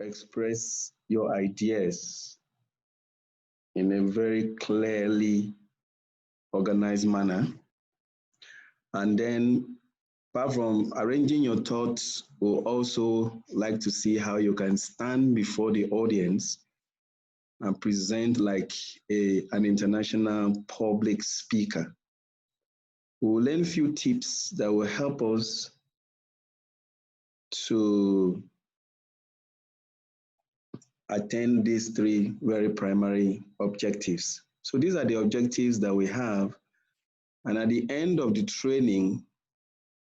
express your ideas in a very clearly organized manner. And then, apart from arranging your thoughts, we'll also like to see how you can stand before the audience and present like an international public speaker. We'll learn a few tips that will help us to attain these three very primary objectives. So these are the objectives that we have. And at the end of the training,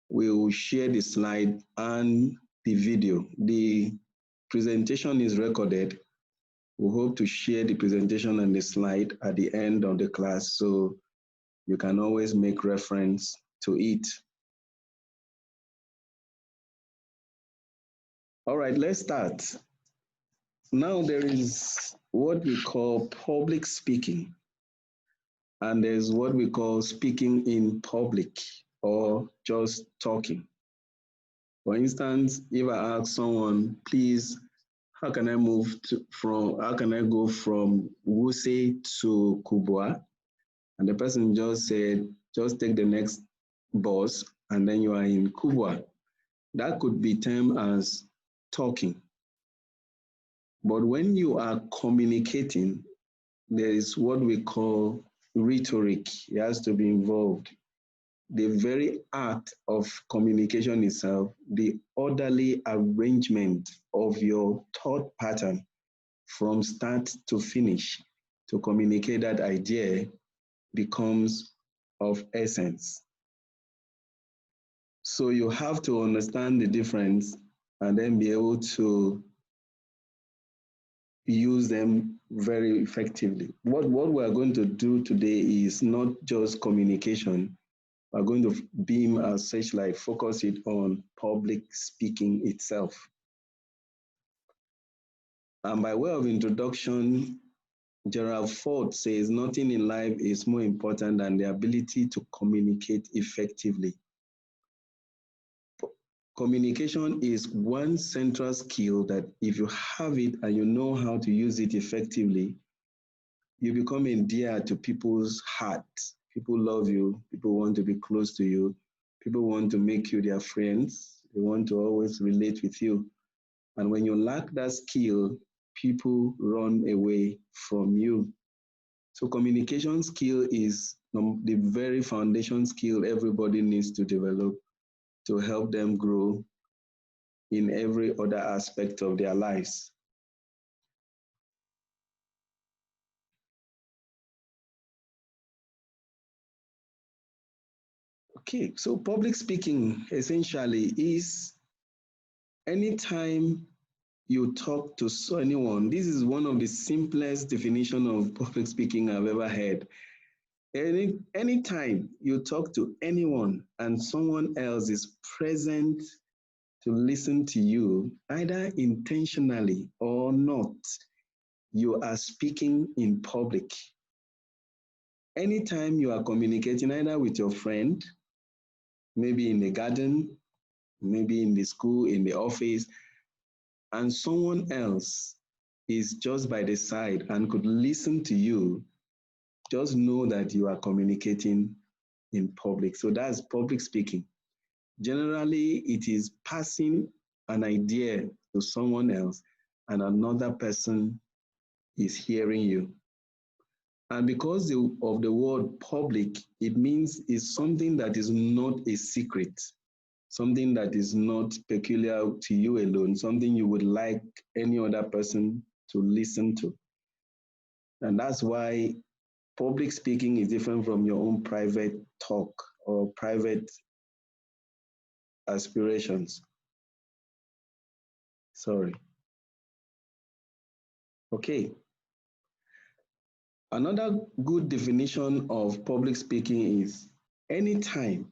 we will share the slide and the video. The presentation is recorded. We hope to share the presentation and the slide at the end of the class, so you can always make reference to it. All right, let's start. Now there is what we call public speaking, and there's what we call speaking in public or just talking. For instance, if I ask someone, please, how can I go from Wuse to Kubwa? And the person just said, just take the next bus and then you are in Kubwa. That could be termed as talking. But when you are communicating, there is what we call rhetoric. It has to be involved. The very act of communication itself, the orderly arrangement of your thought pattern from start to finish to communicate that idea becomes of essence. So you have to understand the difference and then be able to use them very effectively. What we are going to do today is not just communication. We're going to beam our searchlight, focus it on public speaking itself. And by way of introduction, Gerald Ford says nothing in life is more important than the ability to communicate effectively. Communication is one central skill that if you have it and you know how to use it effectively, you become endeared to people's hearts. People love you. People want to be close to you. People want to make you their friends. They want to always relate with you. And when you lack that skill, people run away from you. So communication skill is the very foundation skill everybody needs to develop to help them grow in every other aspect of their lives. Okay, so public speaking essentially is anytime you talk to anyone. This is one of the simplest definition of public speaking I've ever heard. Anytime you talk to anyone and someone else is present to listen to you, either intentionally or not, you are speaking in public. Anytime you are communicating either with your friend, maybe in the garden, maybe in the school, in the office, and someone else is just by the side and could listen to you, just know that you are communicating in public. So that's public speaking. Generally, it is passing an idea to someone else and another person is hearing you. And because of the word public, it means it's something that is not a secret, something that is not peculiar to you alone, something you would like any other person to listen to. And that's why public speaking is different from your own private talk or private aspirations. Sorry. Okay. Another good definition of public speaking is anytime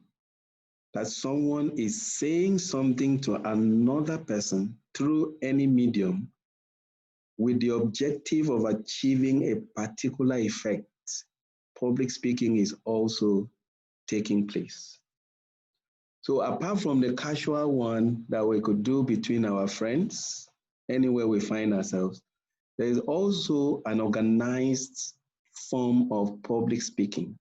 that someone is saying something to another person through any medium with the objective of achieving a particular effect, public speaking is also taking place. So apart from the casual one that we could do between our friends, anywhere we find ourselves. There is also an organized form of public speaking.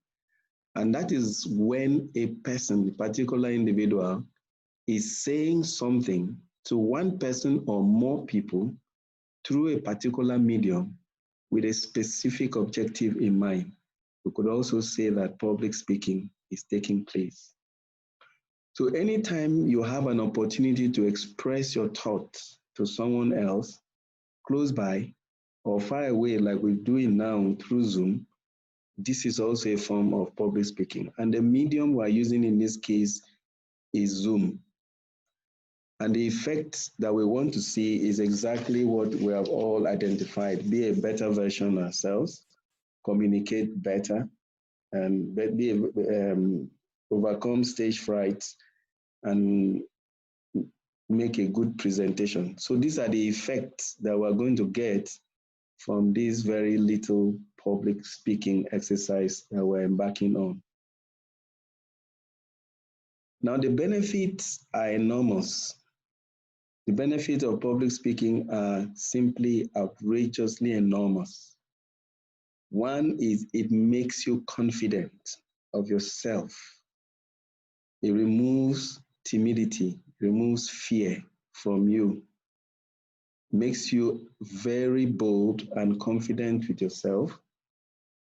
And that is when a person, a particular individual, is saying something to one person or more people through a particular medium with a specific objective in mind. We could also say that public speaking is taking place. So anytime you have an opportunity to express your thoughts to someone else close by or far away, like we're doing now through Zoom, this is also a form of public speaking. And the medium we're using in this case is Zoom. And the effect that we want to see is exactly what we have all identified: be a better version of ourselves, communicate better, and overcome stage fright, and make a good presentation. So these are the effects that we're going to get from this very little public speaking exercise that we're embarking on. Now, the benefits are enormous. The benefits of public speaking are simply outrageously enormous. One is it makes you confident of yourself. It removes timidity, removes fear from you, makes you very bold and confident with yourself.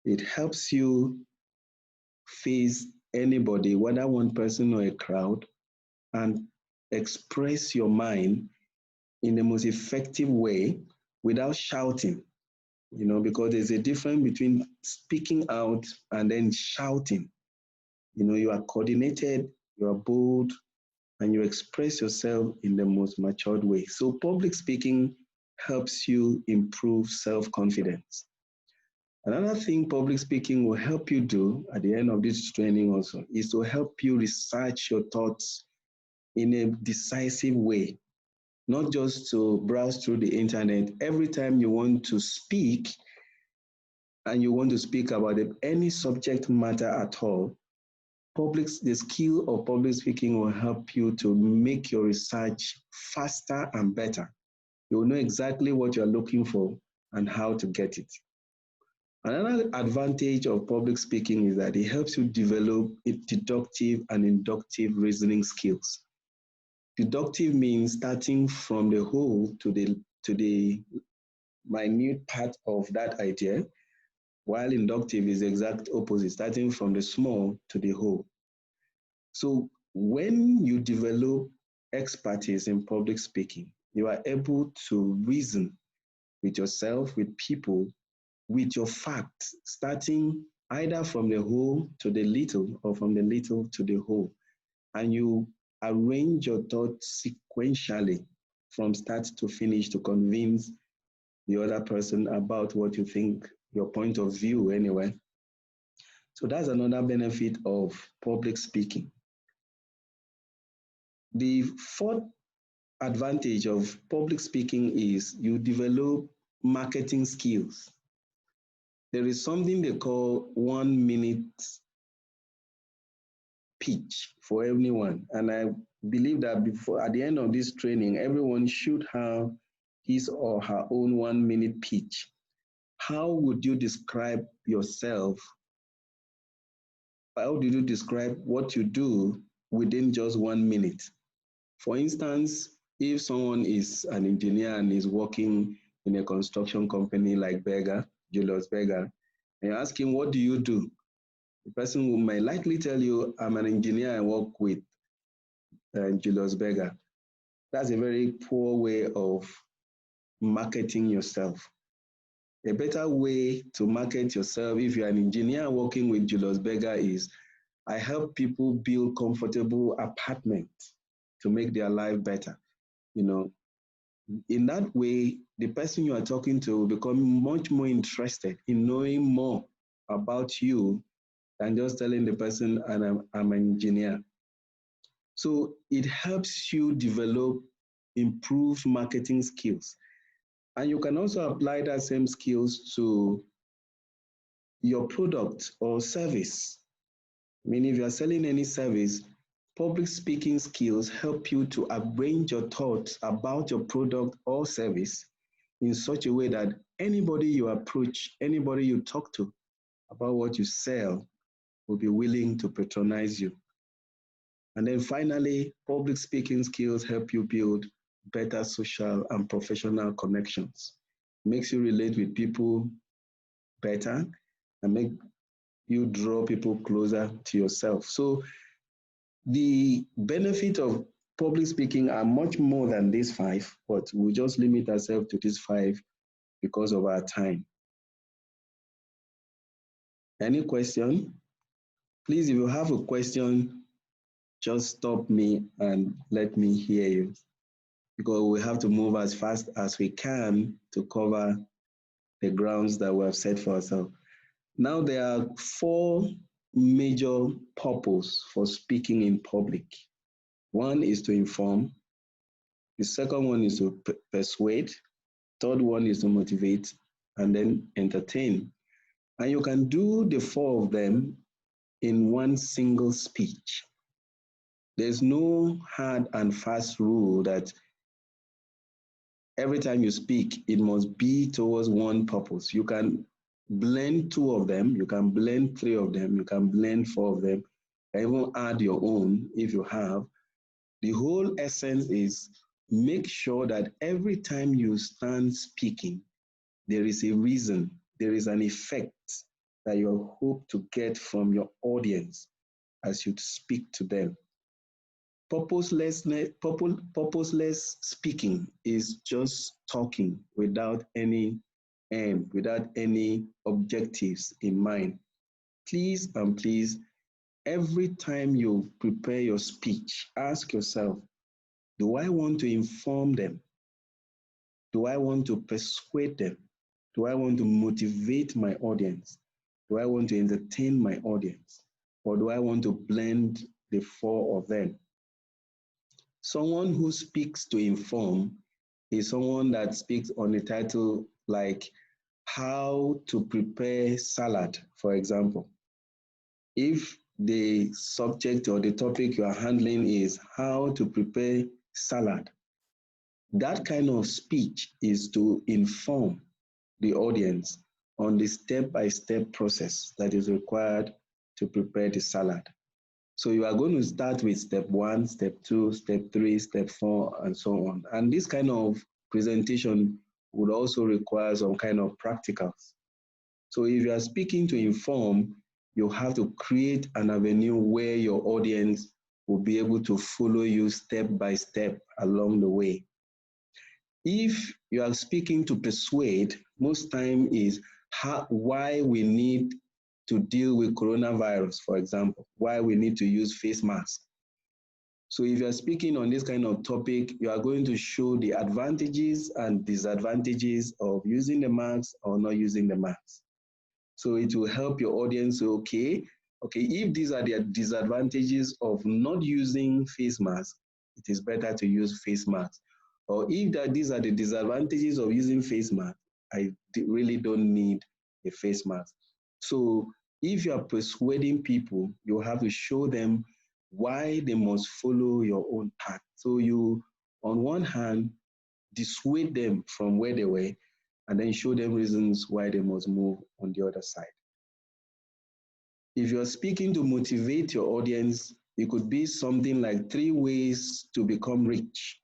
It helps you face anybody, whether one person or a crowd, and express your mind in the most effective way without shouting, because there's a difference between speaking out and then shouting. You are coordinated, you are bold, and you express yourself in the most matured way. So public speaking helps you improve self-confidence. Another thing public speaking will help you do at the end of this training also is to help you research your thoughts in a decisive way, not just to browse through the internet. Every time you want to speak and you want to speak about any subject matter at all, the skill of public speaking will help you to make your research faster and better. You will know exactly what you're looking for and how to get it. Another advantage of public speaking is that it helps you develop deductive and inductive reasoning skills. Deductive means starting from the whole to the minute part of that idea, while inductive is the exact opposite, starting from the small to the whole. So when you develop expertise in public speaking, you are able to reason with yourself, with people, with your facts, starting either from the whole to the little or from the little to the whole. And you arrange your thoughts sequentially from start to finish to convince the other person about what you think, your point of view anyway. So that's another benefit of public speaking. The fourth advantage of public speaking is you develop marketing skills. There is something they call 1 minute pitch for everyone. And I believe that at the end of this training, everyone should have his or her own 1 minute pitch. How would you describe yourself? How do you describe what you do within just 1 minute? For instance, if someone is an engineer and is working in a construction company like Julius Berger, and you ask him, what do you do? The person might likely tell you, I'm an engineer, I work with Julius Berger. That's a very poor way of marketing yourself. A better way to market yourself if you're an engineer working with Julius Berger is, I help people build comfortable apartments to make their life better. In that way, the person you are talking to will become much more interested in knowing more about you than just telling the person, I'm an engineer. So it helps you develop improved marketing skills. And you can also apply that same skills to your product or service. I mean, if you're selling any service, Public speaking skills help you to arrange your thoughts about your product or service in such a way that anybody you approach, anybody you talk to about what you sell will be willing to patronize you. And then finally, public speaking skills help you build better social and professional connections. Makes you relate with people better and make you draw people closer to yourself. So the benefit of public speaking are much more than these five, but we'll just limit ourselves to these five because of our time. Any question? Please, if you have a question, just stop me and let me hear you, because we have to move as fast as we can to cover the grounds that we have set for ourselves. Now, there are four major purposes for speaking in public. One is to inform. The second one is to persuade. Third one is to motivate, and then entertain. And you can do the four of them in one single speech. There's no hard and fast rule that every time you speak, it must be towards one purpose. You can blend two of them, you can blend three of them, you can blend four of them, and even add your own if you have. The whole essence is make sure that every time you stand speaking, there is a reason, there is an effect that you hope to get from your audience as you speak to them. Purposeless speaking is just talking without any aim, without any objectives in mind. Please and please, every time you prepare your speech, ask yourself, do I want to inform them? Do I want to persuade them? Do I want to motivate my audience? Do I want to entertain my audience? Or do I want to blend the four of them? Someone who speaks to inform is someone that speaks on a title like how to prepare salad, for example. If the subject or the topic you are handling is how to prepare salad, that kind of speech is to inform the audience on the step-by-step process that is required to prepare the salad. So you are going to start with step one, step two, step three, step four, and so on. And this kind of presentation would also require some kind of practicals. So if you are speaking to inform, you have to create an avenue where your audience will be able to follow you step by step along the way. If you are speaking to persuade, most time is why we need to deal with coronavirus, for example, why we need to use face masks. So if you're speaking on this kind of topic, you are going to show the advantages and disadvantages of using the mask or not using the mask. So it will help your audience say, okay, if these are the disadvantages of not using face mask, it is better to use face mask. Or if these are the disadvantages of using face mask, I really don't need a face mask. So if you are persuading people, you have to show them why they must follow your own path. So you, on one hand, dissuade them from where they were, and then show them reasons why they must move on the other side. If you're speaking to motivate your audience, it could be something like 3 ways to become rich.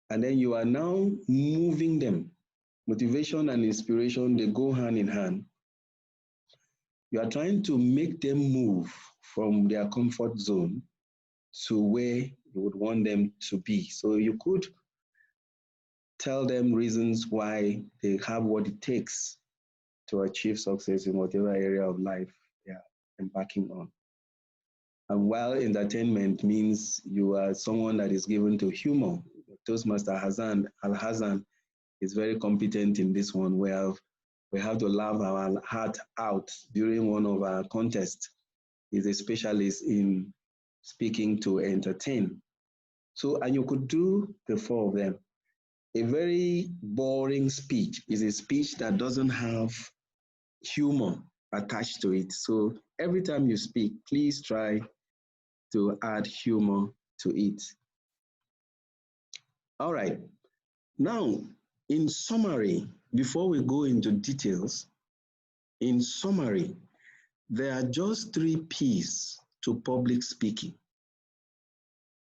And then you are now moving them. Motivation and inspiration, they go hand in hand. You are trying to make them move from their comfort zone to where you would want them to be. So you could tell them reasons why they have what it takes to achieve success in whatever area of life they are embarking on. And while entertainment means you are someone that is given to humor, Toastmaster Al-Hassan is very competent in this one, where we have to laugh our heart out during one of our contests. He's a specialist in speaking to entertain. So, and you could do the 4 of them. A very boring speech is a speech that doesn't have humor attached to it. So every time you speak, please try to add humor to it. All right. Now, in summary, before we go into details, in summary, there are just 3 P's to public speaking.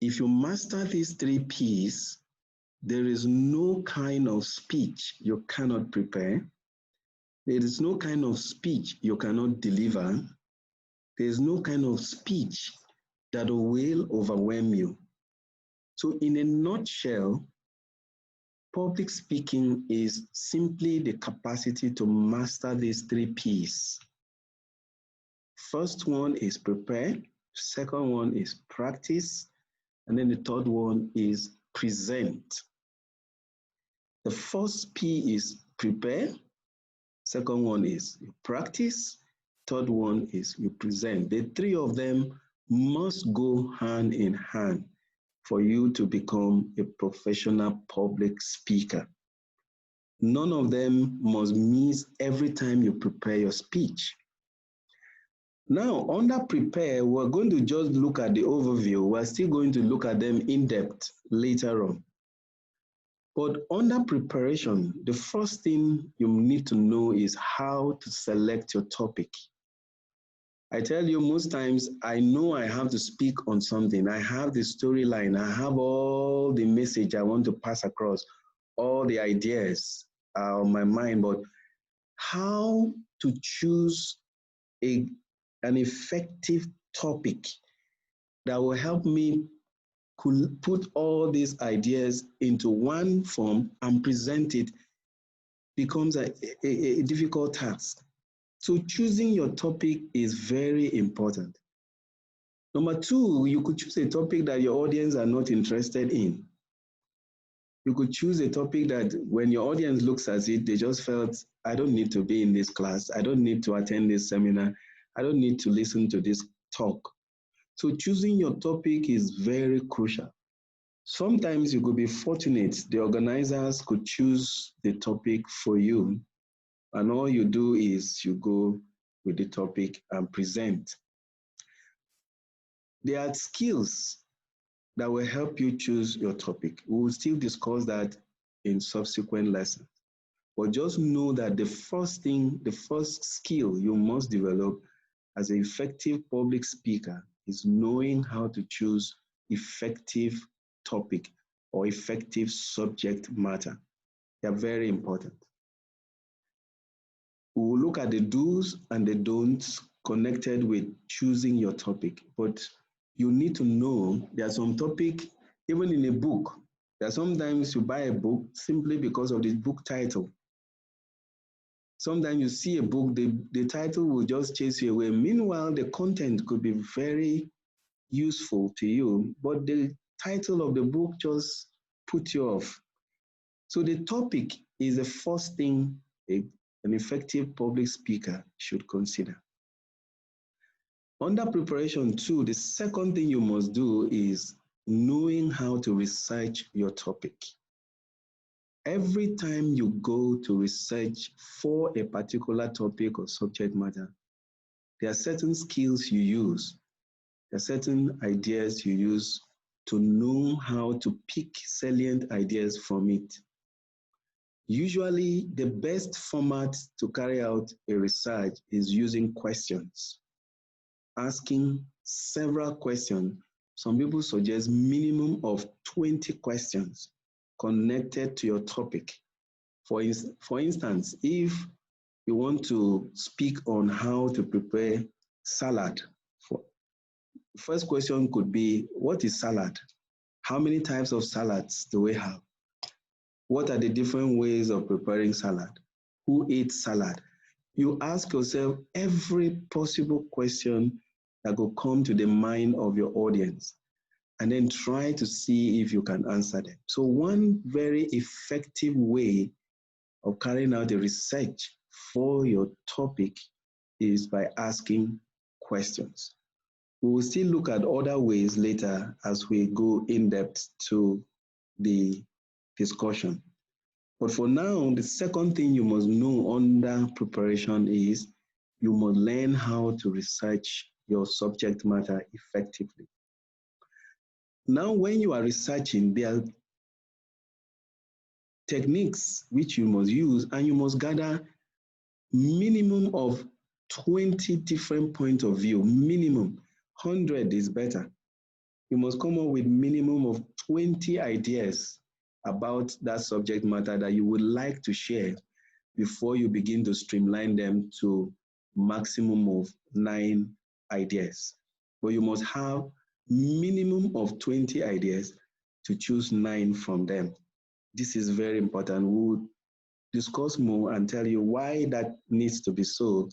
If you master these 3 P's, there is no kind of speech you cannot prepare. There is no kind of speech you cannot deliver. There is no kind of speech that will overwhelm you. So in a nutshell, public speaking is simply the capacity to master these 3 P's. First one is prepare, second one is practice, and then the third one is present. The first P is prepare, second one is you practice, third one is you present. The 3 of them must go hand in hand for you to become a professional public speaker. None of them must miss every time you prepare your speech. Now, under prepare, we're going to just look at the overview. We're still going to look at them in depth later on. But under preparation, the first thing you need to know is how to select your topic. I tell you, most times, I know I have to speak on something. I have the storyline. I have all the message I want to pass across, all the ideas on my mind. But how to choose an effective topic that will help me put all these ideas into one form and present it becomes a difficult task. So choosing your topic is very important. Number 2, you could choose a topic that your audience are not interested in. You could choose a topic that when your audience looks at it, they just felt, I don't need to be in this class. I don't need to attend this seminar. I don't need to listen to this talk. So choosing your topic is very crucial. Sometimes you could be fortunate. The organizers could choose the topic for you, and all you do is you go with the topic and present. There are skills that will help you choose your topic. We will still discuss that in subsequent lessons. But just know that the first skill you must develop as an effective public speaker is knowing how to choose effective topic or effective subject matter. They are very important. We will look at the do's and the don'ts connected with choosing your topic, but you need to know there are some topic, even in a book, that sometimes you buy a book simply because of the book title. Sometimes you see a book, the title will just chase you away. Meanwhile, the content could be very useful to you, but the title of the book just put you off. So the topic is the first thing an effective public speaker should consider. Under preparation too, the second thing you must do is knowing how to research your topic. Every time you go to research for a particular topic or subject matter, there are certain skills you use. There are certain ideas you use to know how to pick salient ideas from it. Usually, the best format to carry out a research is using questions, asking several questions. Some people suggest minimum of 20 questions connected to your topic. For instance, if you want to speak on how to prepare salad, first question could be, what is salad? How many types of salads do we have? What are the different ways of preparing salad? Who eats salad? You ask yourself every possible question that will come to the mind of your audience, and then try to see if you can answer them. So one very effective way of carrying out the research for your topic is by asking questions. We will still look at other ways later as we go in depth to the discussion. But for now, the second thing you must know under preparation is you must learn how to research your subject matter effectively. Now, when you are researching, there are techniques which you must use, and you must gather minimum of 20 different points of view. Minimum 100 is better. You must come up with minimum of 20 ideas about that subject matter that you would like to share before you begin to streamline them to maximum of 9 ideas. But you must have minimum of 20 ideas to choose 9 from them. This is very important. We'll discuss more and tell you why that needs to be so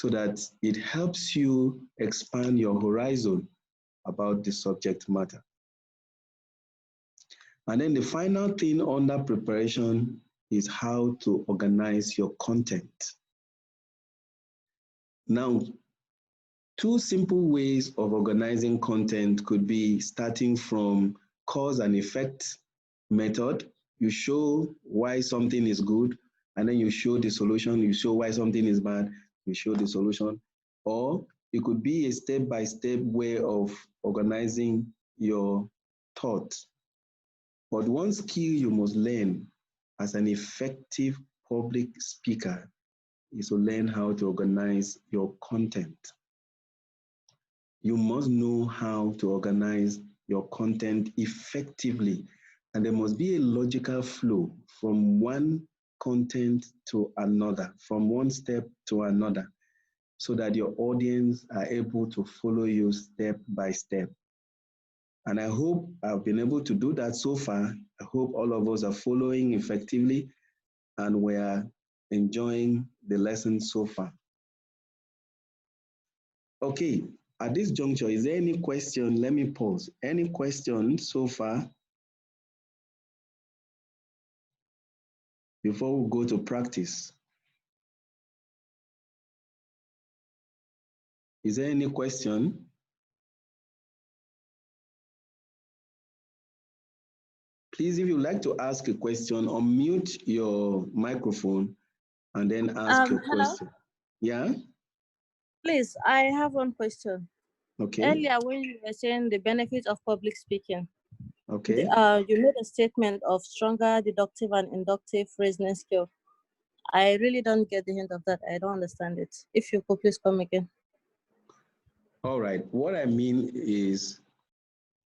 that it helps you expand your horizon about the subject matter. And then the final thing under preparation is how to organize your content. Now, two simple ways of organizing content could be starting from cause and effect method. You show why something is good, and then you show the solution. You show why something is bad, you show the solution. Or it could be a step-by-step way of organizing your thoughts. But one skill you must learn as an effective public speaker is to learn how to organize your content. You must know how to organize your content effectively, and there must be a logical flow from one content to another, from one step to another, so that your audience are able to follow you step by step. And I hope I've been able to do that so far. I hope all of us are following effectively and we are enjoying the lesson so far. Okay, at this juncture, is there any question? Let me pause. Any questions so far before we go to practice? Is there any question? Please, if you'd like to ask a question, unmute your microphone and then ask your Hello. question. Yeah? Please, I have one question. Okay. Earlier, when you were saying the benefits of public speaking, Okay. you made a statement of stronger deductive and inductive reasoning skill. I really don't get the hint of that. I don't understand it. If you could please come again. All right. What I mean is,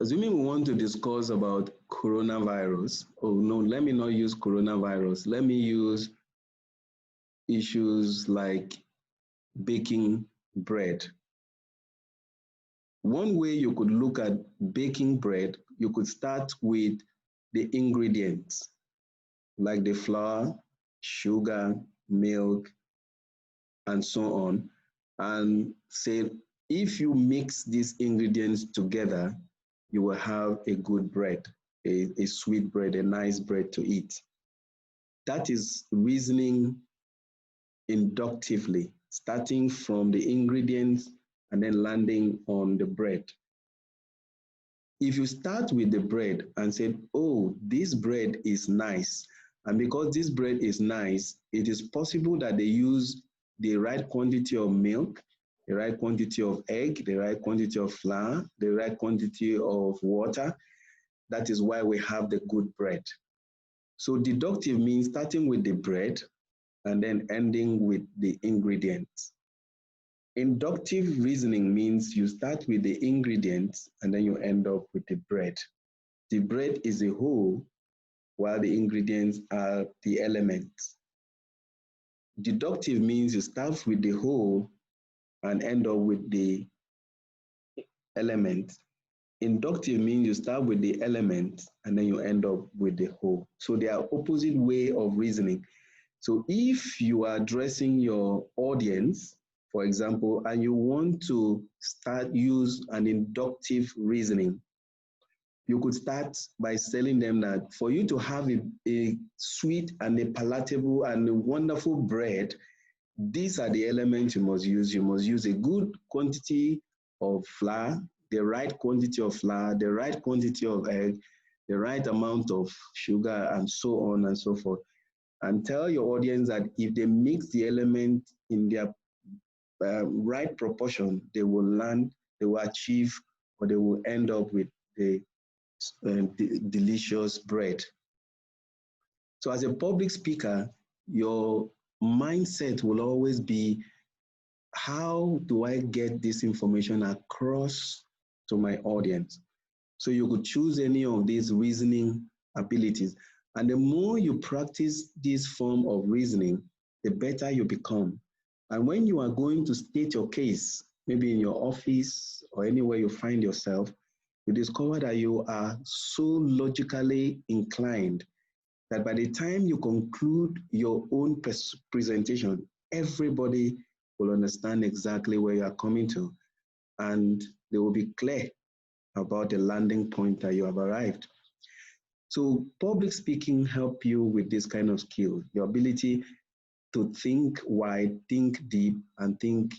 assuming we want to discuss about coronavirus, oh no, let me not use coronavirus. Let me use issues like baking bread. One way you could look at baking bread, you could start with the ingredients, like the flour, sugar, milk, and so on, and say, if you mix these ingredients together, you will have a good bread, a sweet bread, a nice bread to eat. That is reasoning inductively, starting from the ingredients and then landing on the bread. If you start with the bread and say, oh, this bread is nice, and because this bread is nice, it is possible that they use the right quantity of milk, the right quantity of egg, the right quantity of flour, the right quantity of water. That is why we have the good bread. So deductive means starting with the bread and then ending with the ingredients. Inductive reasoning means you start with the ingredients and then you end up with the bread. The bread is a whole while the ingredients are the elements. Deductive means you start with the whole and end up with the element. Inductive means you start with the element and then you end up with the whole. So they are opposite way of reasoning. So if you are addressing your audience, for example, and you want to use an inductive reasoning, you could start by telling them that for you to have a sweet and a palatable and a wonderful bread, these are the elements you must use. You must use a good quantity of flour, the right quantity of flour, the right quantity of egg, the right amount of sugar, and so on and so forth. And tell your audience that if they mix the element in their right proportion, they will achieve, or they will end up with the delicious bread. So as a public speaker, your mindset will always be, how do I get this information across to my audience? So you could choose any of these reasoning abilities. And the more you practice this form of reasoning, the better you become. And when you are going to state your case, maybe in your office or anywhere you find yourself, you discover that you are so logically inclined that by the time you conclude your own presentation, everybody will understand exactly where you are coming to, and they will be clear about the landing point that you have arrived. So public speaking help you with this kind of skill, your ability to think wide, think deep, and think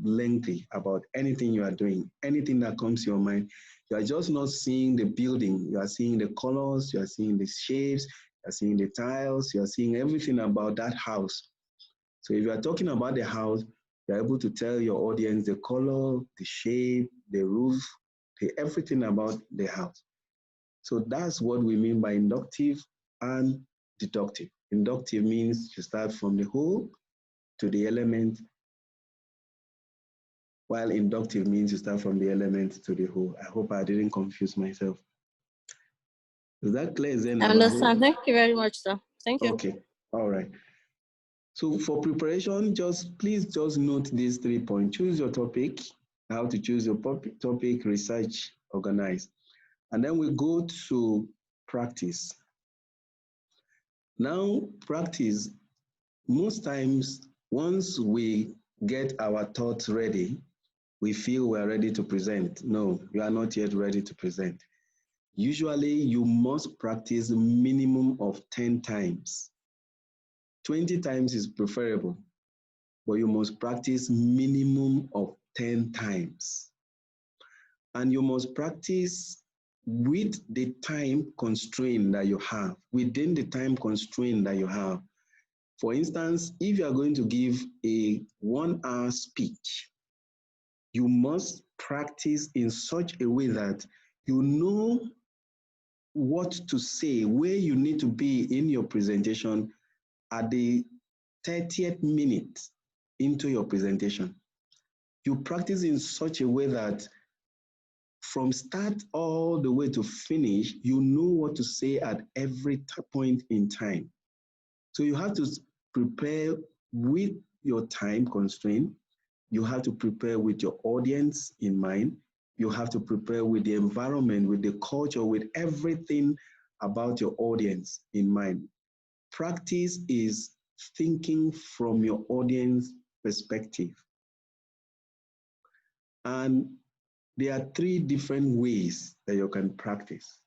lengthy about anything you are doing, anything that comes to your mind. You are just not seeing the building, you are seeing the colors, you are seeing the shapes, you are seeing the tiles, you are seeing everything about that house. So if you are talking about the house, you're able to tell your audience the color, the shape, the roof, everything about the house. So that's what we mean by inductive and deductive. Inductive means you start from the whole to the element, while inductive means you start from the element to the whole. I hope I didn't confuse myself. Is that clear, Zainab? I understand. Thank you very much, sir. Thank you. Okay, all right. So for preparation, please just note these 3 points. Choose your topic, how to choose your topic, research, organize. And then we go to practice. Now, practice, most times, once we get our thoughts ready, we feel we're ready to present. No, you are not yet ready to present. Usually, you must practice a minimum of 10 times. 20 times is preferable, but you must practice minimum of 10 times. And you must practice with the time constraint that you have, within the time constraint that you have. For instance, if you are going to give a 1-hour speech, you must practice in such a way that you know what to say, where you need to be in your presentation at the 30th minute into your presentation. You practice in such a way that from start all the way to finish, you know what to say at every point in time. So you have to prepare with your time constraint. You have to prepare with your audience in mind. You have to prepare with the environment, with the culture, with everything about your audience in mind. Practice is thinking from your audience perspective. And there are 3 different ways that you can practice.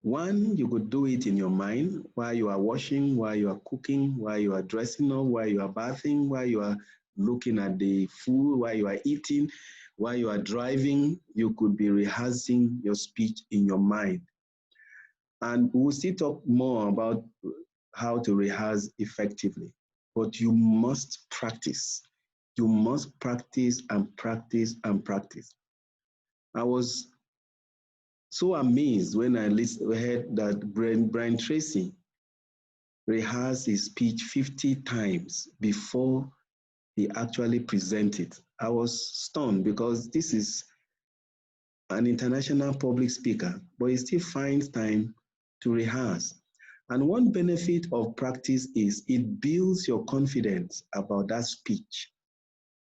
One, you could do it in your mind while you are washing, while you are cooking, while you are dressing up, while you are bathing, while you are looking at the food, while you are eating, while you are driving. You could be rehearsing your speech in your mind. And we'll still talk more about how to rehearse effectively, but you must practice. You must practice and practice and practice. I was so amazed when I heard that Brian Tracy rehearsed his speech 50 times before he actually presented. I was stunned because this is an international public speaker, but he still finds time to rehearse. And one benefit of practice is it builds your confidence about that speech.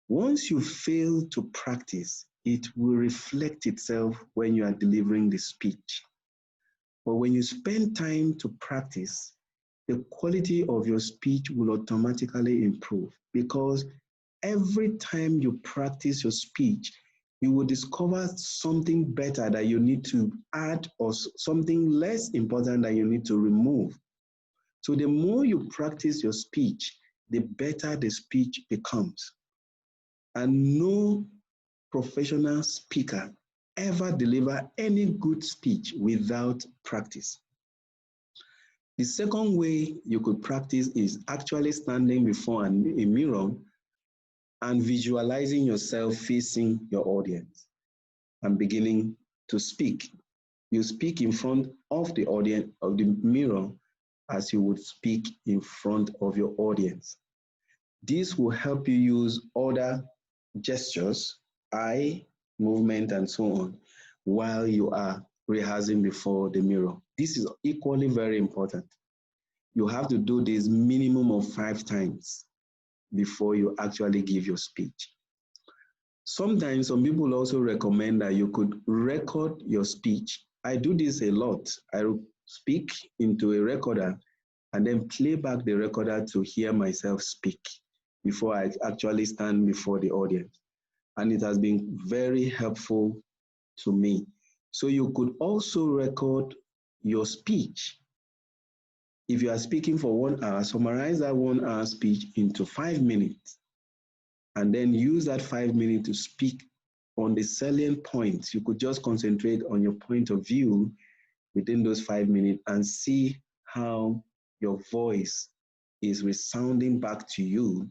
Once you fail to practice, it will reflect itself when you are delivering the speech. But when you spend time to practice, the quality of your speech will automatically improve, because every time you practice your speech, you will discover something better that you need to add or something less important that you need to remove. So the more you practice your speech, the better the speech becomes. And no professional speaker ever deliver any good speech without practice. The second way you could practice is actually standing before a mirror and visualizing yourself facing your audience and beginning to speak. You speak in front of the audience, of the mirror, as you would speak in front of your audience. This will help you use other gestures, eye movement, and so on, while you are rehearsing before the mirror. This is equally very important. You have to do this minimum of 5 times before you actually give your speech. Sometimes some people also recommend that you could record your speech. I do this a lot. I speak into a recorder and then play back the recorder to hear myself speak before I actually stand before the audience. And it has been very helpful to me. So you could also record your speech. If you are speaking for 1 hour, summarize that 1 hour speech into 5 minutes, and then use that 5 minutes to speak on the salient points. You could just concentrate on your point of view within those 5 minutes and see how your voice is resounding back to you,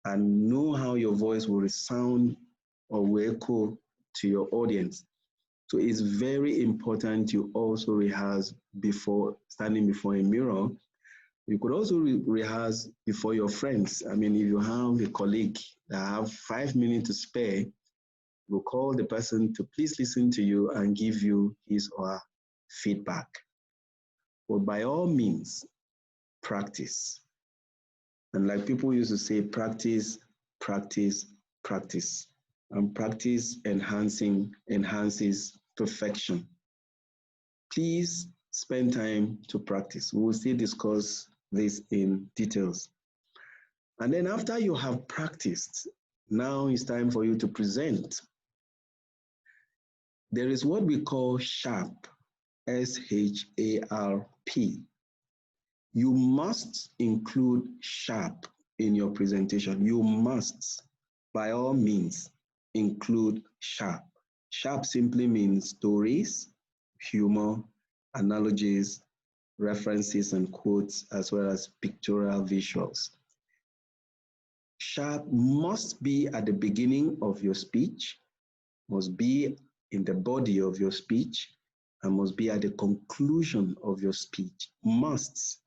and know how your voice will resound or will echo to your audience. So it's very important you also rehearse before standing before a mirror. You could also rehearse before your friends. I mean, if you have a colleague that have 5 minutes to spare, you call the person to please listen to you and give you his or her feedback. But by all means, practice. And like people used to say, practice, practice, practice. And practice enhances perfection. Please spend time to practice. We will still discuss this in details. And then after you have practiced, now it's time for you to present. There is what we call SHARP, SHARP. You must include SHARP in your presentation. You must, by all means, include SHARP. SHARP simply means stories, humor, analogies, references and quotes, as well as pictorial visuals. SHARP must be at the beginning of your speech, must be in the body of your speech, and must be at the conclusion of your speech. Must.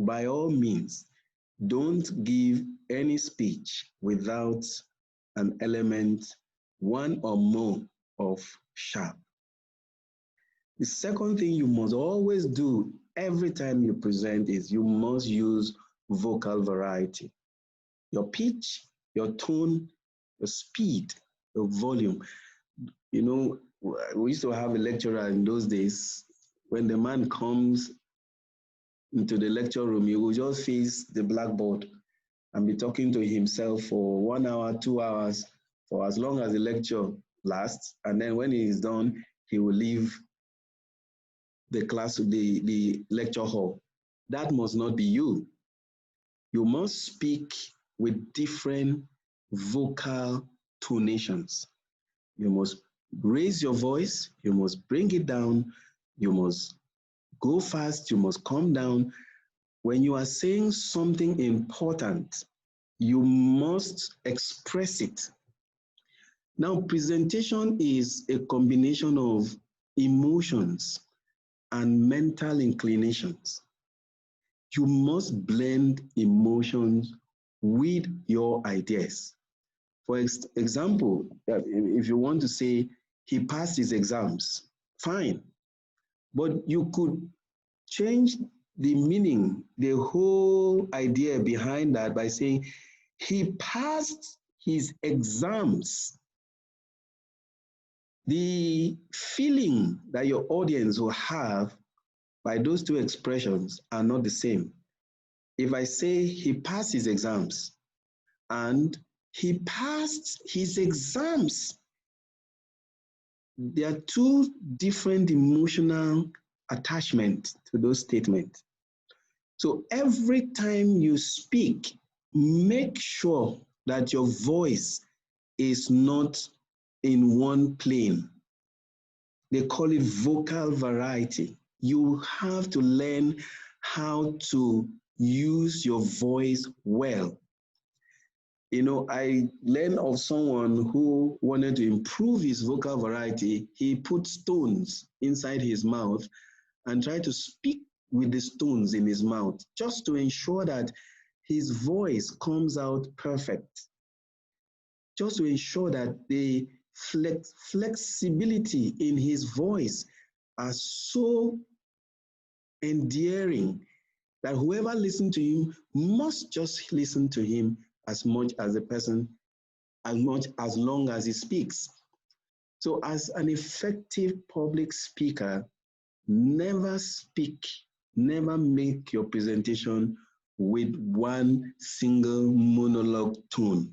By all means, don't give any speech without an element, one or more of SHARP. The second thing you must always do every time you present is you must use vocal variety. Your pitch, your tone, your speed, your volume. You know, we used to have a lecturer in those days. When the man comes into the lecture room, he will just face the blackboard and be talking to himself for 1 hour, 2 hours, for as long as the lecture lasts. And then when he is done, he will leave the class, the lecture hall. That must not be you. You must speak with different vocal tonations. You must raise your voice, you must bring it down, you must go fast, you must come down. When you are saying something important, you must express it. Now, presentation is a combination of emotions and mental inclinations. You must blend emotions with your ideas. For example, if you want to say he passed his exams, fine. But you could change the meaning, the whole idea behind that by saying he passed his exams. The feeling that your audience will have by those two expressions are not the same. If I say he passed his exams and he passed his exams, there are two different emotional attachments to those statements. So every time you speak, make sure that your voice is not in one plane. They call it vocal variety. You have to learn how to use your voice well. I learned of someone who wanted to improve his vocal variety. He put stones inside his mouth and tried to speak with the stones in his mouth just to ensure that his voice comes out perfect, just to ensure that the flexibility in his voice are so endearing that whoever listens to him must just listen to him as much as the person, as long as he speaks. So as an effective public speaker, never speak, never make your presentation with one single monologue tone.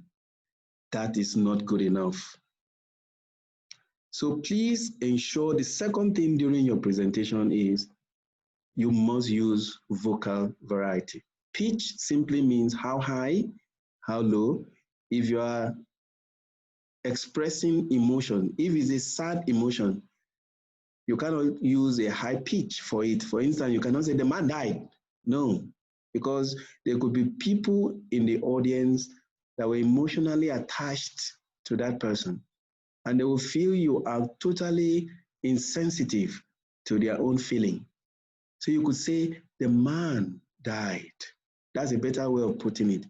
That is not good enough. So please ensure the second thing during your presentation is you must use vocal variety. Pitch simply means how high, how low. If you are expressing emotion, if it's a sad emotion, you cannot use a high pitch for it. For instance, you cannot say the man died. No, because there could be people in the audience that were emotionally attached to that person, and they will feel you are totally insensitive to their own feeling. So you could say the man died. That's a better way of putting it.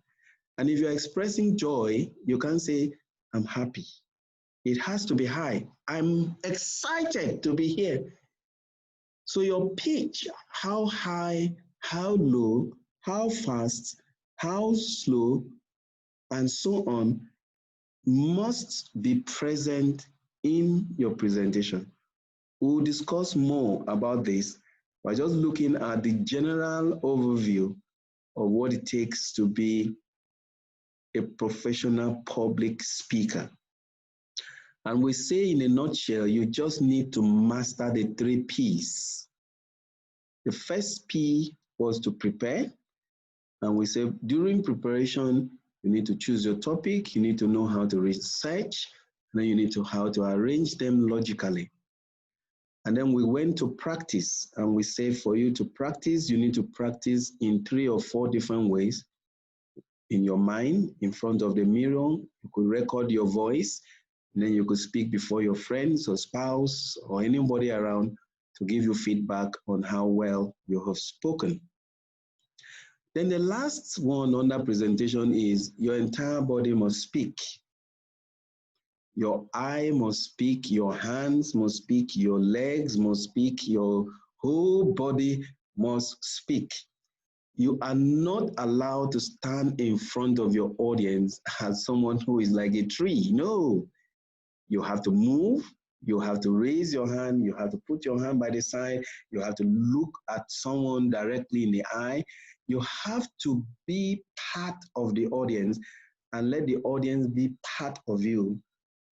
And if you're expressing joy, you can say, I'm happy. It has to be high. I'm excited to be here. So your pitch, how high, how low, how fast, how slow, and so on, must be present in your presentation. We'll discuss more about this by just looking at the general overview of what it takes to be a professional public speaker. And we say in a nutshell, you just need to master the 3 P's. The first P was to prepare. And we say during preparation, you need to choose your topic, you need to know how to research, and then you need to how to arrange them logically. And then we went to practice, and we say for you to practice, you need to practice in 3 or 4 different ways. In your mind, in front of the mirror, you could record your voice, and then you could speak before your friends or spouse or anybody around to give you feedback on how well you have spoken. Then the last one under presentation is your entire body must speak. Your eye must speak, your hands must speak, your legs must speak, your whole body must speak. You are not allowed to stand in front of your audience as someone who is like a tree. No, you have to move, you have to raise your hand, you have to put your hand by the side, you have to look at someone directly in the eye. You have to be part of the audience and let the audience be part of you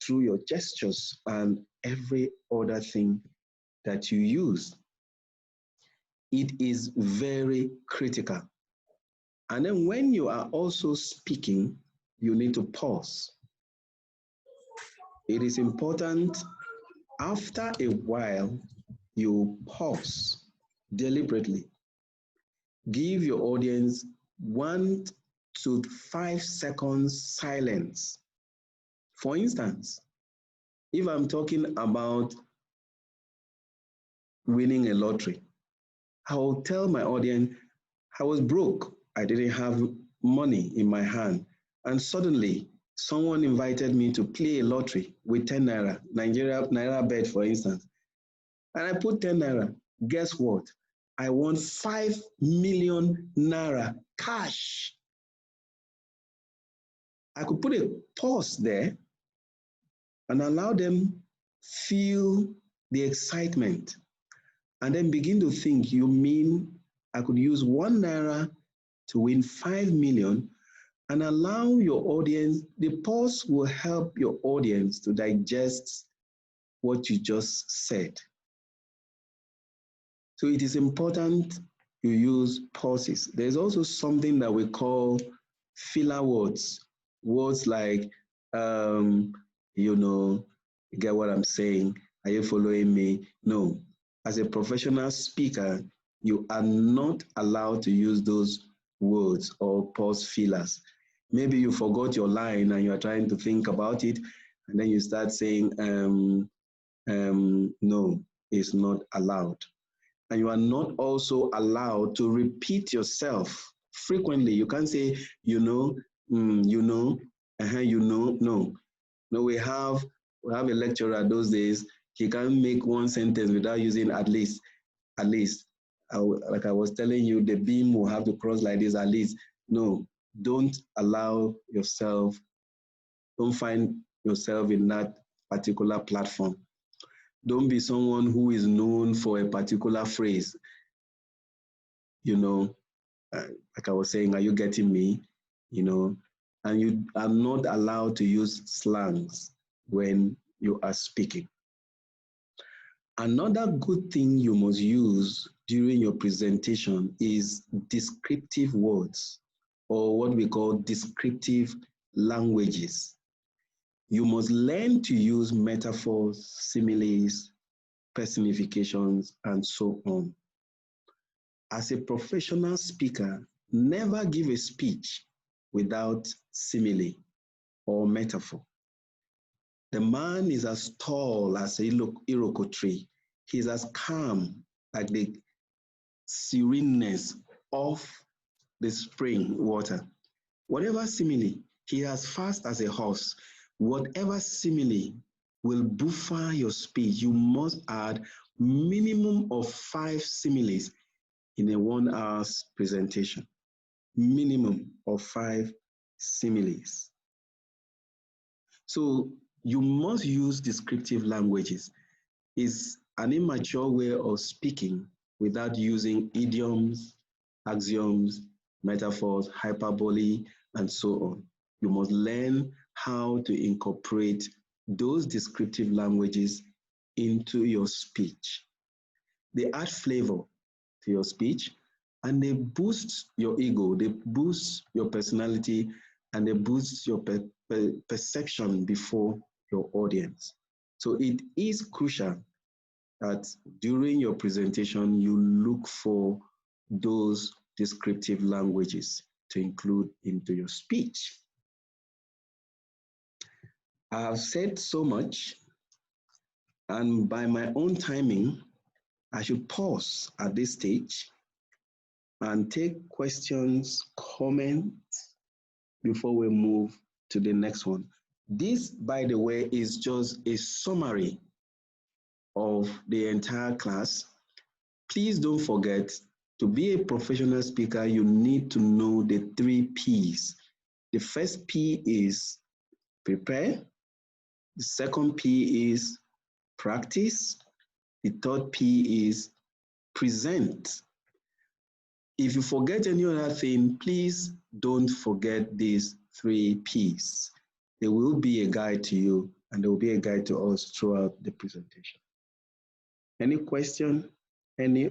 through your gestures and every other thing that you use. It is very critical. And then when you are also speaking, you need to pause. It is important after a while, you pause deliberately. Give your audience 1 to 5 seconds silence. For instance, if I'm talking about winning a lottery, I will tell my audience, I was broke. I didn't have money in my hand. And suddenly, someone invited me to play a lottery with 10 naira, Nigeria naira bet, for instance. And I put 10 naira. Guess what? I won 5 million naira cash. I could put a pause there and allow them feel the excitement and then begin to think, you mean I could use 1 naira to win 5 million, and allow your audience, the pause will help your audience to digest what you just said. So it is important you use pauses. There's also something that we call filler words. Words like, you get what I'm saying? Are you following me? No. As a professional speaker, you are not allowed to use those words or pause fillers. Maybe you forgot your line and you are trying to think about it, and then you start saying, no, it's not allowed. And you are not also allowed to repeat yourself frequently. You can't say, you know, you know, you know, no. No, we have a lecturer those days, he can't make one sentence without using at least, at least. Like I was telling you, the beam will have to cross like this, at least. No, don't allow yourself, don't find yourself in that particular platform. Don't be someone who is known for a particular phrase. You know, like I was saying, are you getting me? You know, and you are not allowed to use slangs when you are speaking. Another good thing you must use during your presentation is descriptive words, or what we call descriptive languages. You must learn to use metaphors, similes, personifications, and so on. As a professional speaker, never give a speech without simile or metaphor. The man is as tall as a Iroko tree. He's as calm like the sereneness of the spring water. Whatever simile, he as fast as a horse. Whatever simile will buffer your speech, you must add minimum of 5 similes in a 1 hour's presentation. Minimum of 5 similes. So you must use descriptive languages. It's an immature way of speaking without using idioms, axioms, metaphors, hyperbole, and so on. You must learn how to incorporate those descriptive languages into your speech. They add flavor to your speech, and they boost your ego, they boost your personality, and they boost your perception before your audience. So it is crucial that during your presentation, you look for those descriptive languages to include into your speech. I have said so much, and by my own timing, I should pause at this stage and take questions, comments before we move to the next one. This, by the way, is just a summary of the entire class. Please don't forget, to be a professional speaker, you need to know the 3 P's. The first P is prepare. The second P is practice. The third P is present. If you forget any other thing, please don't forget these 3 P's. There will be a guide to you, and there will be a guide to us throughout the presentation. Any question? Any?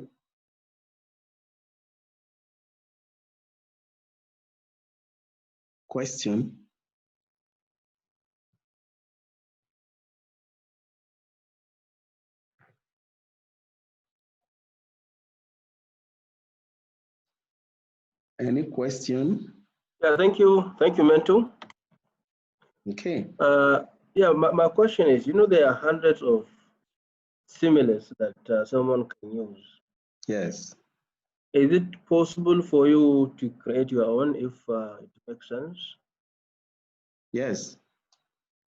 Question? Any question? Yeah, thank you. Thank you, Mento. Okay. Yeah, my question is, there are hundreds of similes that someone can use. Yes. Is it possible for you to create your own if it makes sense? Yes.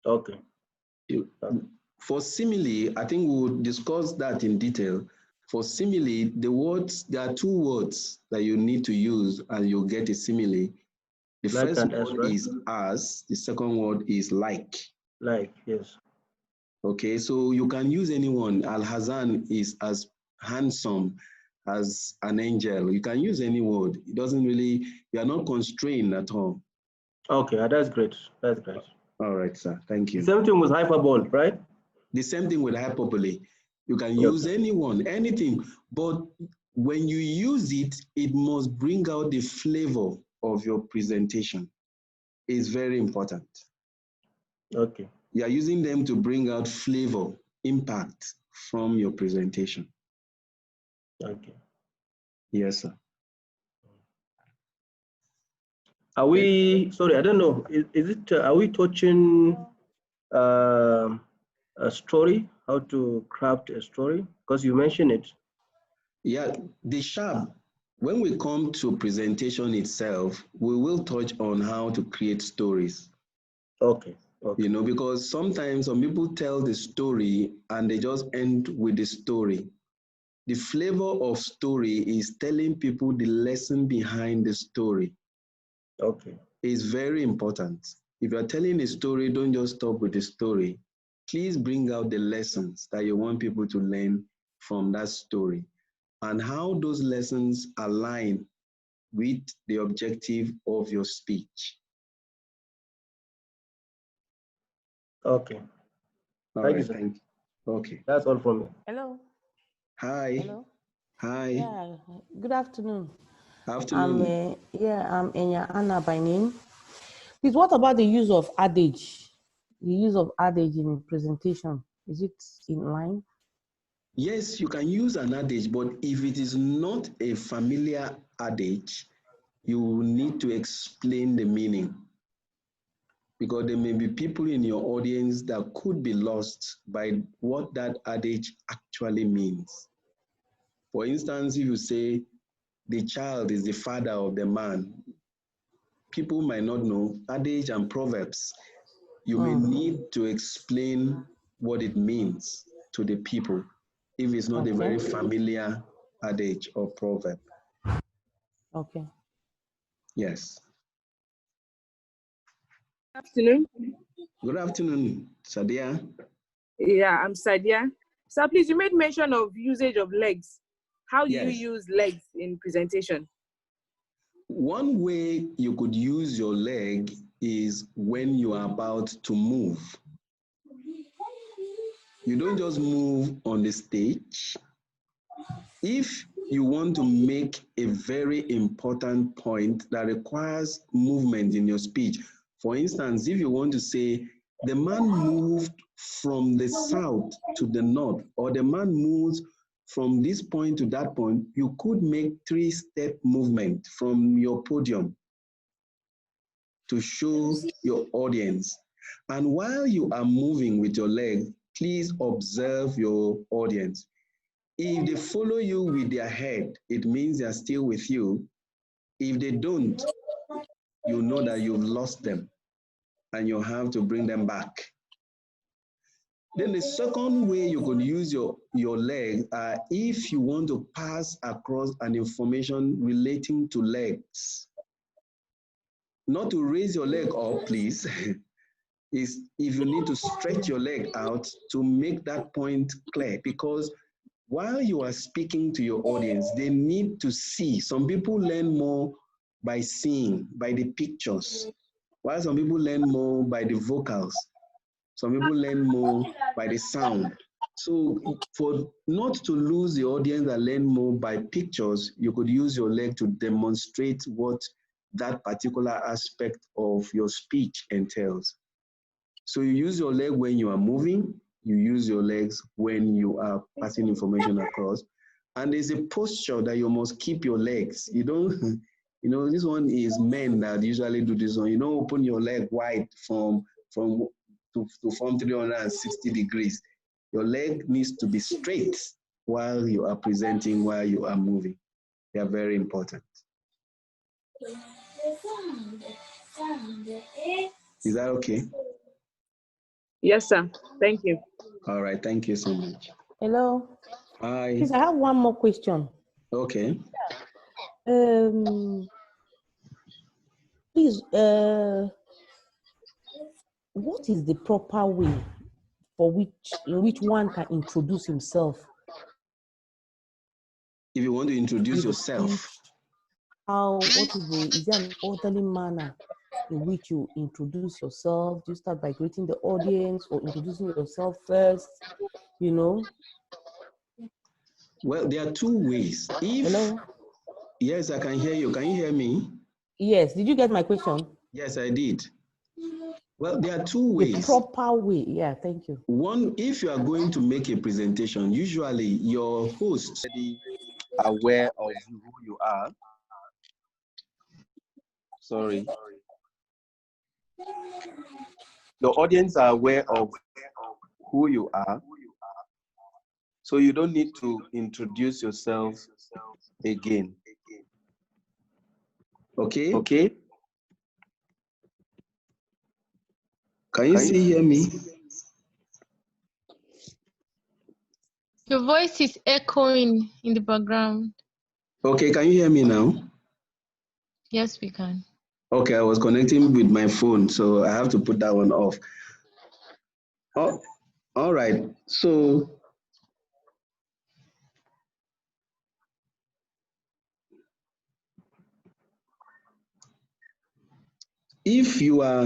Okay. For simile, I think we'll discuss that in detail. For simile, there are 2 words that you need to use and you'll get a simile. The Like first and word is as, the second word is like. Like, yes. Okay, so you can use anyone. Al-Hazan is as handsome as an angel. You can use any word. It doesn't really, you are not constrained at all. Okay, that's great. That's great. All right, sir. Thank you. The same thing with hyperbole, right? The same thing with hyperbole. You can use anyone, anything, but when you use it, it must bring out the flavor of your presentation. It's very important. Okay. You are using them to bring out flavor, impact from your presentation. Okay. Yes, sir. Are we, sorry, I don't know, is it, are we touching a story, how to craft a story? Because you mentioned it. Yeah, the sharp, when we come to presentation itself, we will touch on how to create stories. Okay, okay. You know, because sometimes some people tell the story and they just end with the story. The flavor of story is telling people the lesson behind the story. Okay. It's very important. If you're telling a story, don't just stop with the story. Please bring out the lessons that you want people to learn from that story and how those lessons align with the objective of your speech. Okay. All Thank you, right, sir. thank you. Okay. That's all from me. Hello. Hi. Hello. Hi. Yeah. Good afternoon. Afternoon. I'm Enya Anna by name. Please, what about the use of adage? The use of adage in presentation, is it in line? Yes, you can use an adage, but if it is not a familiar adage, you need to explain the meaning because there may be people in your audience that could be lost by what that adage actually means. For instance, if you say the child is the father of the man, people might not know adage and proverbs. You may need to explain what it means to the people if it's not a Okay. very familiar adage or proverb. Okay. Yes. Good afternoon. Good afternoon, Sadia. Yeah, I'm Sadia. Sir, please, you made mention of usage of legs. How do you Yes. use legs in presentation? One way you could use your leg is when you are about to move. You don't just move on the stage. If you want to make a very important point that requires movement in your speech, for instance, if you want to say, the man moved from the south to the north, or the man moves from this point to that point, you could make 3-step movement from your podium to show your audience. And while you are moving with your legs, please observe your audience. If they follow you with their head, it means they are still with you. If they don't, you know that you've lost them and you have to bring them back. Then the second way you could use your legs if you want to pass across an information relating to legs. Not to raise your leg up, please, is if you need to stretch your leg out to make that point clear, because while you are speaking to your audience, they need to see. Some people learn more by seeing, by the pictures, while some people learn more by the vocals. Some people learn more by the sound. So for not to lose the audience that learn more by pictures, you could use your leg to demonstrate what that particular aspect of your speech entails. So you use your leg when you are moving, you use your legs when you are passing information across. And there's a posture that you must keep your legs. You don't, you know, this one is men that usually do this one. You don't open your leg wide to form 360 degrees. Your leg needs to be straight while you are presenting, while you are moving. They are very important. Is that okay? Yes, sir. Thank you. All right. Thank you so much. Hello. Hi. Please, I have one more question. Okay. Please, what is the proper way in which one can introduce himself? If you want to introduce yourself. Is there an orderly manner in which you introduce yourself? Do you start by greeting the audience or introducing yourself first? You know? Well, there are two ways. Hello? Yes, I can hear you. Can you hear me? Yes. Did you get my question? Yes, I did. Well, there are two ways. The proper way. Yeah, thank you. One, if you are going to make a presentation, usually your host is aware of who you are. Sorry. The audience are aware of who you are, so you don't need to introduce yourself again. Okay. Okay? Can you still hear me? Your voice is echoing in the background. Okay, can you hear me now? Yes, we can. Okay, I was connecting with my phone, so I have to put that one off. Oh, all right. So if you are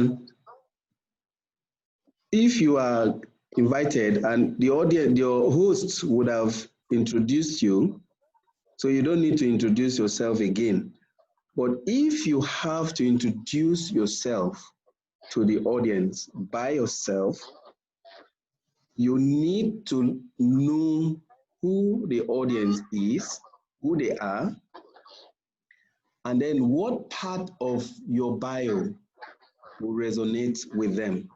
invited and the audience, your host would have introduced you, so you don't need to introduce yourself again. But if you have to introduce yourself to the audience by yourself, you need to know who the audience is, who they are, and then what part of your bio will resonate with them.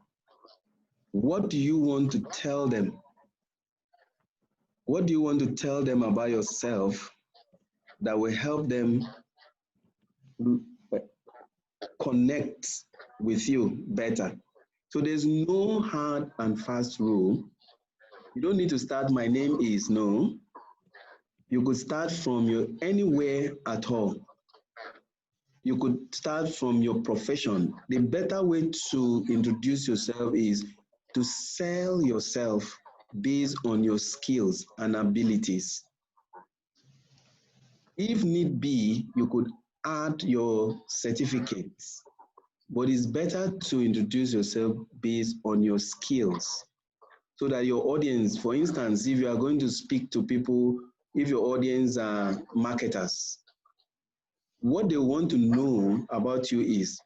What do you want to tell them? What do you want to tell them about yourself that will help them connect with you better? So there's no hard and fast rule. You don't need to start, my name is, no. You could start from your anywhere at all. You could start from your profession. The better way to introduce yourself is to sell yourself based on your skills and abilities. If need be, you could add your certificates, but it's better to introduce yourself based on your skills so that your audience, for instance, if you are going to speak to people, if your audience are marketers, what they want to know about you is,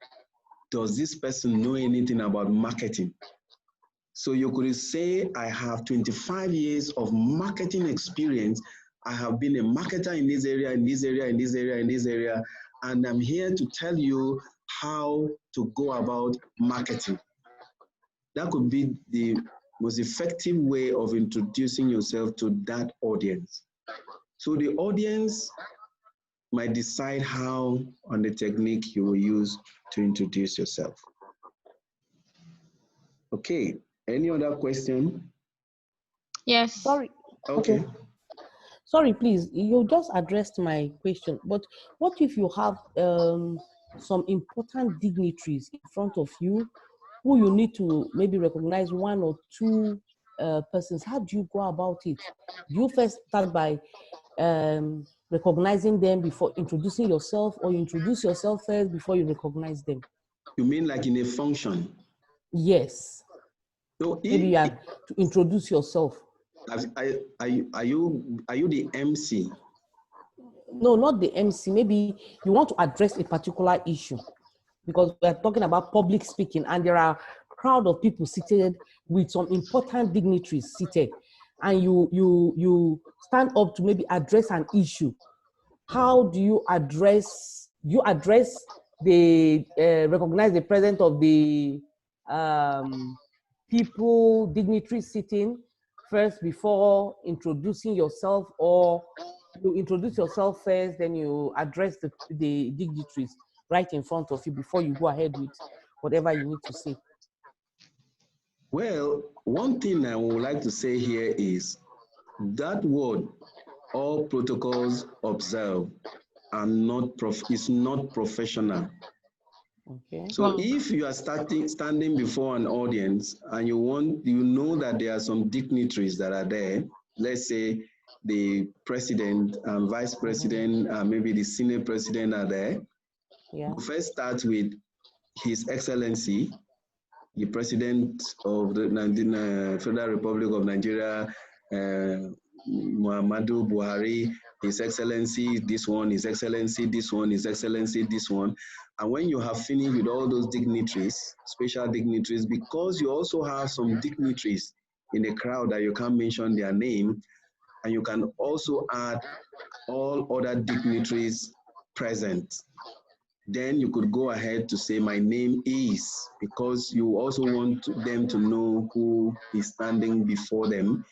does this person know anything about marketing? So you could say, I have 25 years of marketing experience. I have been a marketer in this area, in this area, in this area, in this area, and I'm here to tell you how to go about marketing. That could be the most effective way of introducing yourself to that audience. So the audience might decide how on the technique you will use to introduce yourself. Okay, any other question? Yes. Sorry. Okay. Sorry, please. You just addressed my question. But what if you have some important dignitaries in front of you who you need to maybe recognize one or two persons? How do you go about it? Do you first start by recognizing them before introducing yourself, or you introduce yourself first before you recognize them? You mean like in a function? Yes. So Maybe you have to introduce yourself. are you the MC? No, not the MC. Maybe you want to address a particular issue, because we are talking about public speaking, and there are a crowd of people seated with some important dignitaries seated, and you stand up to maybe address an issue. How do you address? You address the recognize the presence of the people, dignitaries sitting first before introducing yourself, or you introduce yourself first, then you address the dignitaries right in front of you before you go ahead with whatever you need to say? Well, one thing I would like to say here is that word, all protocols observed, are not is not professional. Okay. So if you are standing before an audience and you know that there are some dignitaries that are there, let's say the president and vice president and maybe the senate president are there. Yeah. You first start with His Excellency, the President of the Federal Republic of Nigeria, Muhammadu Buhari, His Excellency, this one, His Excellency, this one, His Excellency, this one. And when you have finished with all those dignitaries, special dignitaries, because you also have some dignitaries in the crowd that you can't mention their name, and you can also add all other dignitaries present. then you could go ahead to say, my name is, because you also want them to know who is standing before them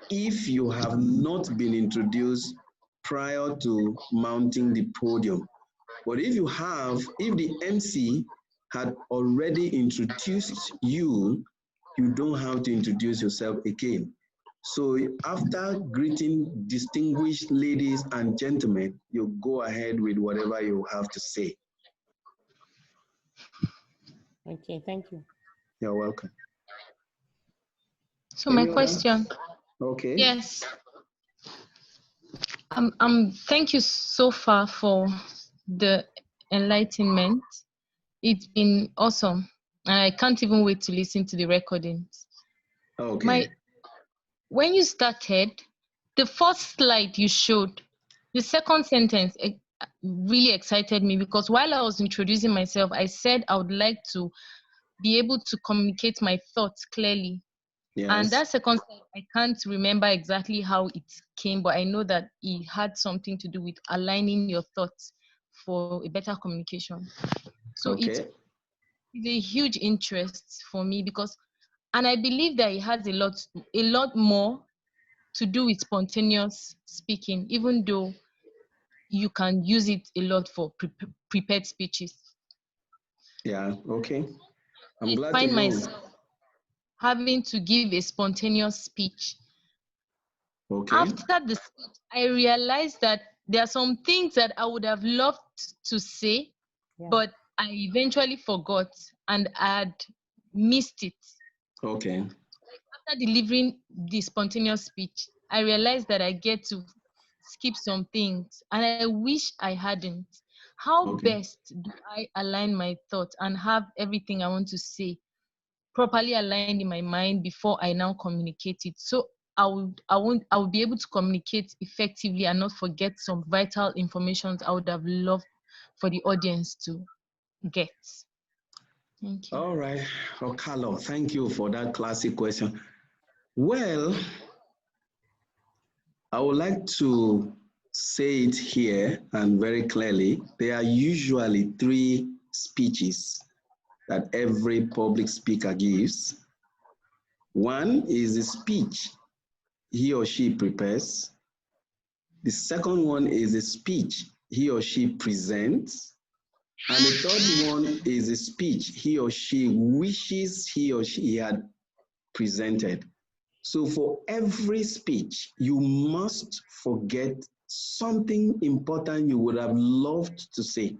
if you have not been introduced prior to mounting the podium. But if you have, if the MC had already introduced you, you don't have to introduce yourself again. So after greeting distinguished ladies and gentlemen, you go ahead with whatever you have to say. Okay, thank you. You're welcome. So my Any other? question, Okay. yes. Thank you so far for the enlightenment. It's been awesome. I can't even wait to listen to the recordings. Okay. When you started, the first slide you showed, the second sentence really excited me, because while I was introducing myself, I said I would like to be able to communicate my thoughts clearly. Yes. And that second slide, I can't remember exactly how it came, but I know that it had something to do with aligning your thoughts for a better communication. So Okay. it's a huge interest for me, because, and I believe that it has a lot more to do with spontaneous speaking, even though you can use it a lot for prepared speeches. Yeah, okay. I'm I glad to find know. myself having to give a spontaneous speech. Okay. After the speech, I realized that there are some things that I would have loved to say, but I eventually forgot and I had missed it. Okay. After delivering the spontaneous speech, I realized that I get to skip some things, and I wish I hadn't. How best do I align my thoughts and have everything I want to say properly aligned in my mind before I now communicate it, so I would be able to communicate effectively and not forget some vital information I would have loved for the audience to get? Thank you. All right. Okalo, thank you for that classic question. Well, I would like to say it here and very clearly. There are usually 3 speeches that every public speaker gives. One is the speech he or she prepares. The second one is a speech he or she presents. And the third one is a speech he or she wishes he or she had presented. So for every speech, you must forget something important you would have loved to say.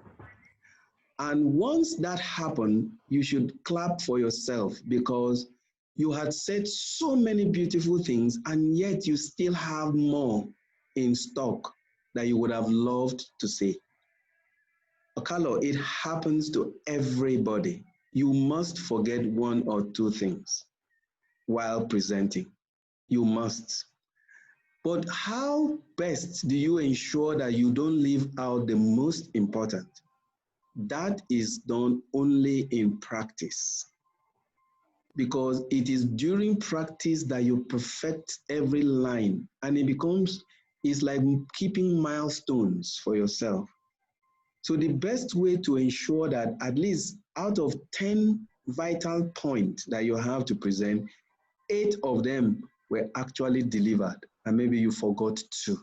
And once that happened, you should clap for yourself, because you had said so many beautiful things and yet you still have more in stock that you would have loved to say. Okalo, it happens to everybody. You must forget 1 or 2 things while presenting. You must. But how best do you ensure that you don't leave out the most important? That is done only in practice, because it is during practice that you perfect every line, and it's like keeping milestones for yourself. So the best way to ensure that at least out of 10 vital points that you have to present, 8 of them were actually delivered, and maybe you forgot 2.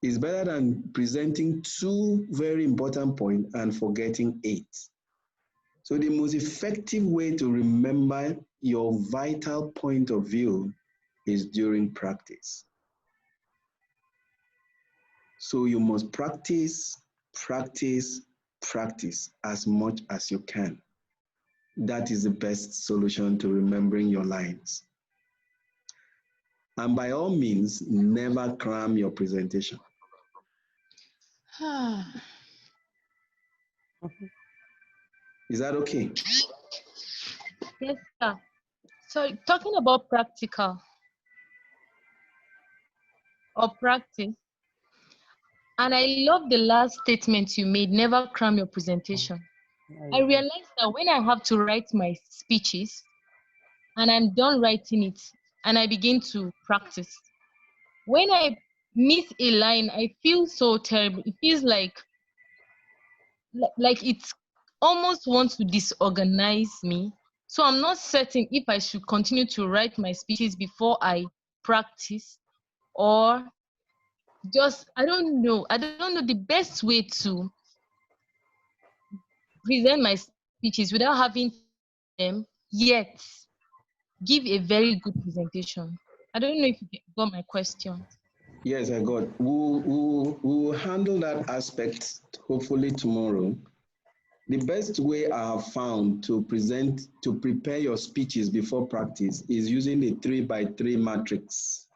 It's better than presenting 2 very important points and forgetting 8. So the most effective way to remember your vital point of view is during practice. So you must practice, practice, practice as much as you can. That is the best solution to remembering your lines. And by all means, never cram your presentation. Is that okay? Yes, sir. So talking about practical or practice, and I love the last statement you made, never cram your presentation. I realized that when I have to write my speeches and I'm done writing it and I begin to practice, when I miss a line, I feel so terrible. It feels like like it almost wants to disorganize me. So I'm not certain if I should continue to write my speeches before I practice, or just I don't know. I don't know the best way to present my speeches without having them yet give a very good presentation. I don't know if you got my question. Yes, I got. We'll handle that aspect hopefully tomorrow. The best way I have found to prepare your speeches before practice is using the 3x3 matrix.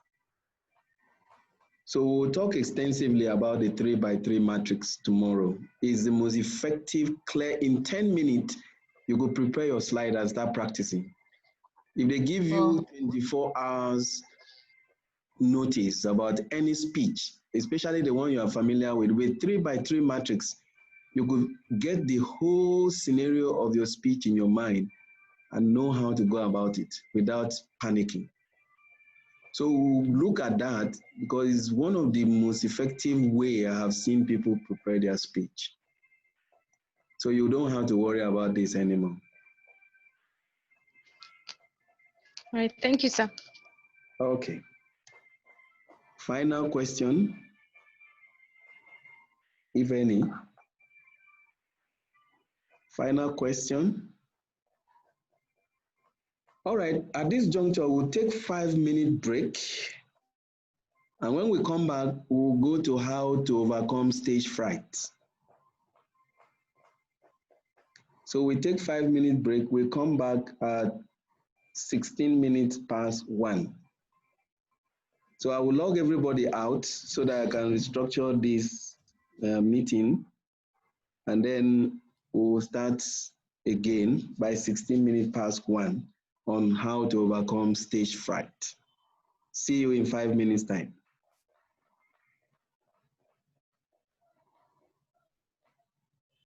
So we'll talk extensively about the 3x3 matrix tomorrow. It's the most effective, clear, in 10 minutes, you go prepare your slide and start practicing. If they give you 24 hours notice about any speech, especially the one you are familiar with 3x3 matrix, you could get the whole scenario of your speech in your mind and know how to go about it without panicking. So look at that because it's one of the most effective way I have seen people prepare their speech. So you don't have to worry about this anymore. All right, thank you, sir. Okay. Final question, if any. Final question. All right, at this juncture, we'll take 5-minute break. And when we come back, we'll go to how to overcome stage fright. So we take 5-minute break. We come back at 16 minutes past 1. So I will log everybody out so that I can restructure this meeting. And then we'll start again by 16 minutes past 1 on how to overcome stage fright. See you in 5 minutes time.